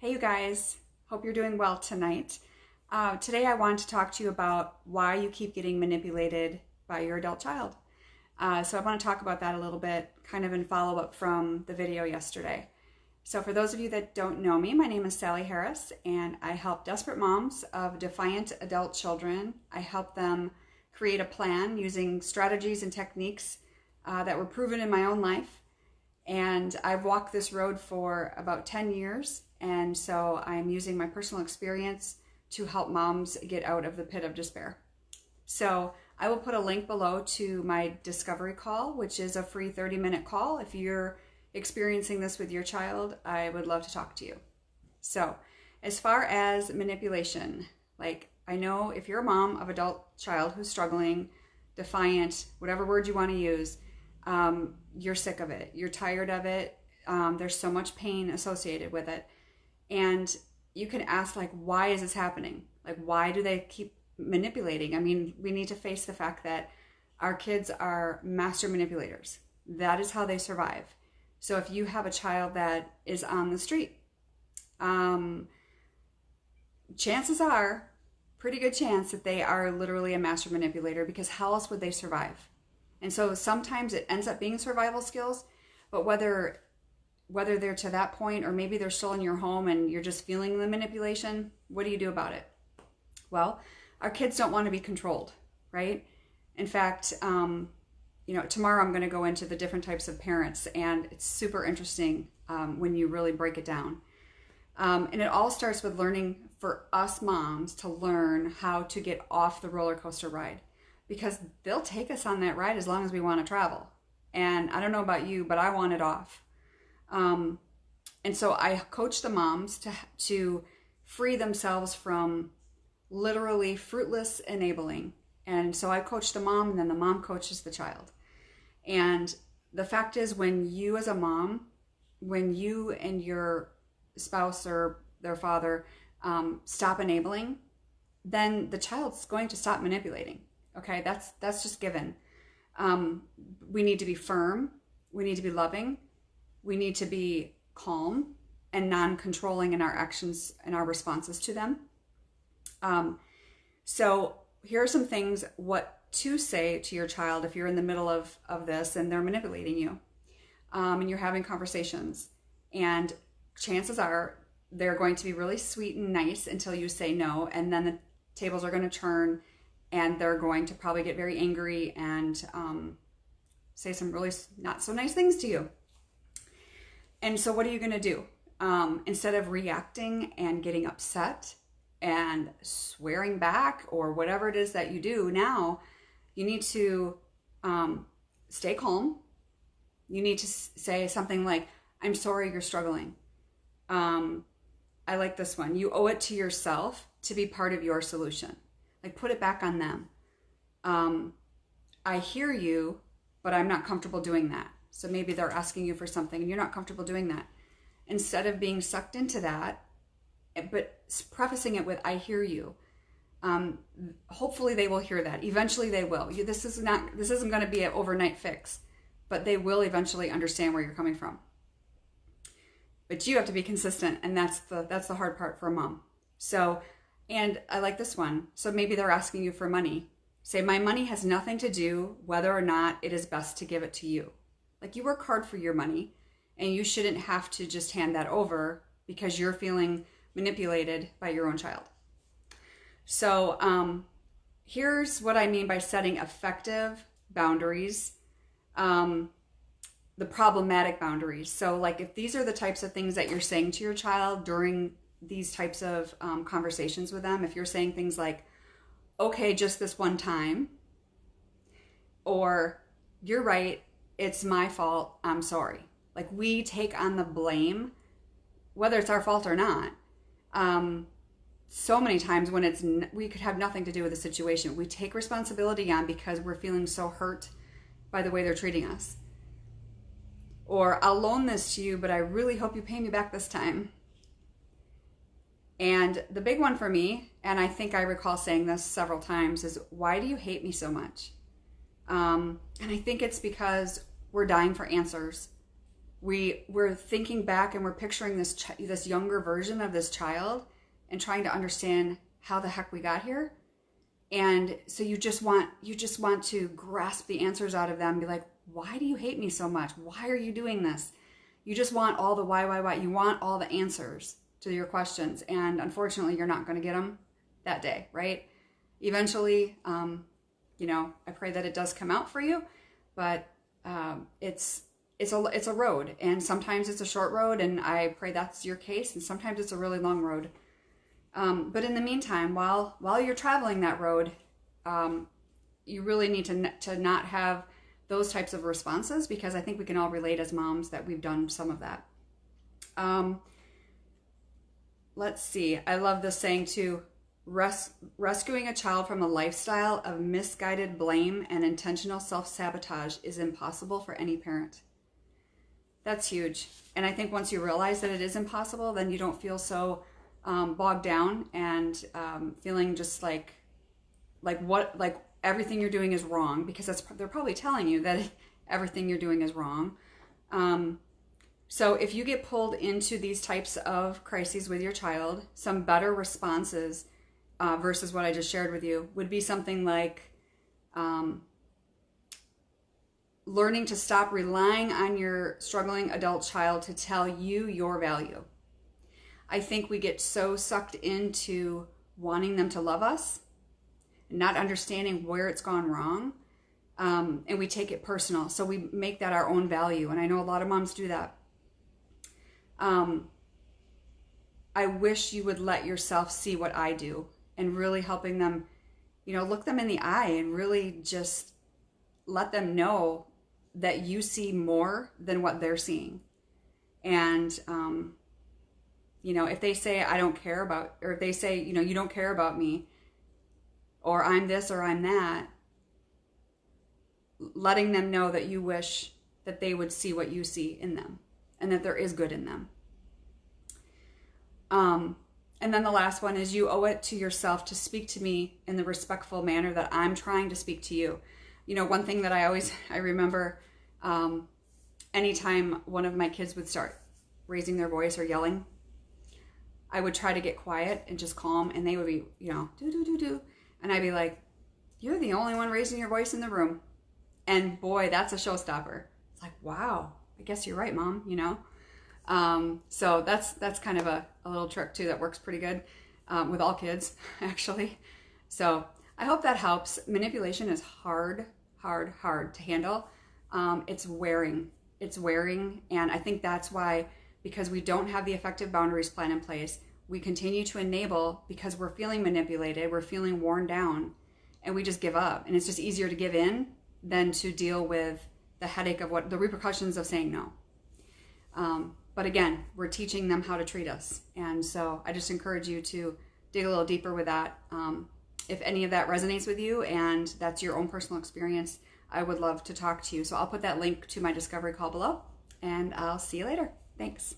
Hey you guys, hope you're doing well tonight. Today I want to talk to you about why you keep getting manipulated by your adult child. So I want to talk about that a little bit, kind of in follow-up from the video yesterday. So for those of you that don't know me, my name is Sally Harris, and I help desperate moms of defiant adult children. I help them create a plan using strategies and techniques that were proven in my own life. And I've walked this road for about 10 years. And so I'm using my personal experience to help moms get out of the pit of despair. So I will put a link below to my discovery call, which is a free 30-minute call. If you're experiencing this with your child, I would love to talk to you. So as far as manipulation, like I know if you're a mom of adult child who's struggling, defiant, whatever word you want to use, you're sick of it. You're tired of it. There's so much pain associated with it. And you can ask, like, why is this happening? Like, why do they keep manipulating? I mean, we need to face the fact that our kids are master manipulators. That is how they survive. So if you have a child that is on the street, chances are, pretty good chance that they are literally a master manipulator, because how else would they survive? And so sometimes it ends up being survival skills, but whether they're to that point or maybe they're still in your home and you're just feeling the manipulation, what do you do about it? Well, our kids don't want to be controlled, right? In fact, tomorrow I'm going to go into the different types of parents, and it's super interesting when you really break it down. And it all starts with learning for us moms to learn how to get off the roller coaster ride, because they'll take us on that ride as long as we want to travel. And I don't know about you, but I want it off. And so I coach the moms to free themselves from literally fruitless enabling. And so I coach the mom, and then the mom coaches the child. And the fact is, when you as a mom, when you and your spouse or their father stop enabling, then the child's going to stop manipulating. Okay, that's just given. We need to be firm. We need to be loving. We need to be calm and non-controlling in our actions and our responses to them. So here are some things what to say to your child if you're in the middle of this and they're manipulating you, and you're having conversations. And chances are they're going to be really sweet and nice until you say no, and then the tables are going to turn, and they're going to probably get very angry and say some really not so nice things to you. And so what are you going to do? Instead of reacting and getting upset and swearing back or whatever it is that you do now, you need to stay calm. You need to say something like, I'm sorry you're struggling. I like this one. You owe it to yourself to be part of your solution. Like, put it back on them. I hear you, but I'm not comfortable doing that. So maybe they're asking you for something and you're not comfortable doing that. Instead of being sucked into that, but prefacing it with, I hear you. Hopefully they will hear that. Eventually they will. This isn't going to be an overnight fix, but they will eventually understand where you're coming from. But you have to be consistent, and that's the hard part for a mom. So, and I like this one. So maybe they're asking you for money. Say, my money has nothing to do whether or not it is best to give it to you. Like, you work hard for your money, and you shouldn't have to just hand that over because you're feeling manipulated by your own child. So here's what I mean by setting effective boundaries, the problematic boundaries. So like, if these are the types of things that you're saying to your child during these types of conversations with them, if you're saying things like, okay, just this one time, or you're right, it's my fault, I'm sorry. Like, we take on the blame, whether it's our fault or not. So many times when we could have nothing to do with the situation, we take responsibility on because we're feeling so hurt by the way they're treating us. Or, I'll loan this to you, but I really hope you pay me back this time. And the big one for me, and I think I recall saying this several times, is, why do you hate me so much? And I think it's because we're dying for answers. we're thinking back and we're picturing this younger version of this child and trying to understand how the heck we got here. And so you just want to grasp the answers out of them, be like, why do you hate me so much? Why are you doing this? You just want all the why. You want all the answers to your questions. And unfortunately, you're not going to get them that day, right? Eventually, I pray that it does come out for you, but it's a road, and sometimes it's a short road, and I pray that's your case, and sometimes it's a really long road. But in the meantime, while you're traveling that road, you really need to not have those types of responses, because I think we can all relate as moms that we've done some of that. Let's see. I love this saying too. Rescuing a child from a lifestyle of misguided blame and intentional self-sabotage is impossible for any parent. That's huge. And I think once you realize that it is impossible, then you don't feel so bogged down and feeling just like everything you're doing is wrong, because they're probably telling you that everything you're doing is wrong. So if you get pulled into these types of crises with your child, some better responses versus what I just shared with you would be something like learning to stop relying on your struggling adult child to tell you your value. I think we get so sucked into wanting them to love us, not understanding where it's gone wrong, and we take it personal. So we make that our own value, and I know a lot of moms do that. I wish you would let yourself see what I do, and really helping them, look them in the eye and really just let them know that you see more than what they're seeing. And, if they say, I don't care about, or if they say, you don't care about me, or I'm this or I'm that, letting them know that you wish that they would see what you see in them and that there is good in them. And then the last one is, you owe it to yourself to speak to me in the respectful manner that I'm trying to speak to you. One thing that I remember, anytime one of my kids would start raising their voice or yelling, I would try to get quiet and just calm, and they would be, do. And I'd be like, you're the only one raising your voice in the room. And boy, that's a showstopper. It's like, wow, I guess you're right, Mom, So that's kind of a little trick too that works pretty good with all kids, actually. So I hope that helps. Manipulation is hard to handle. It's wearing. And I think that's why, because we don't have the effective boundaries plan in place, we continue to enable because we're feeling manipulated, we're feeling worn down, and we just give up. And it's just easier to give in than to deal with the headache of what the repercussions of saying no. But again, we're teaching them how to treat us. And so I just encourage you to dig a little deeper with that. If any of that resonates with you and that's your own personal experience, I would love to talk to you. So I'll put that link to my discovery call below, and I'll see you later. Thanks.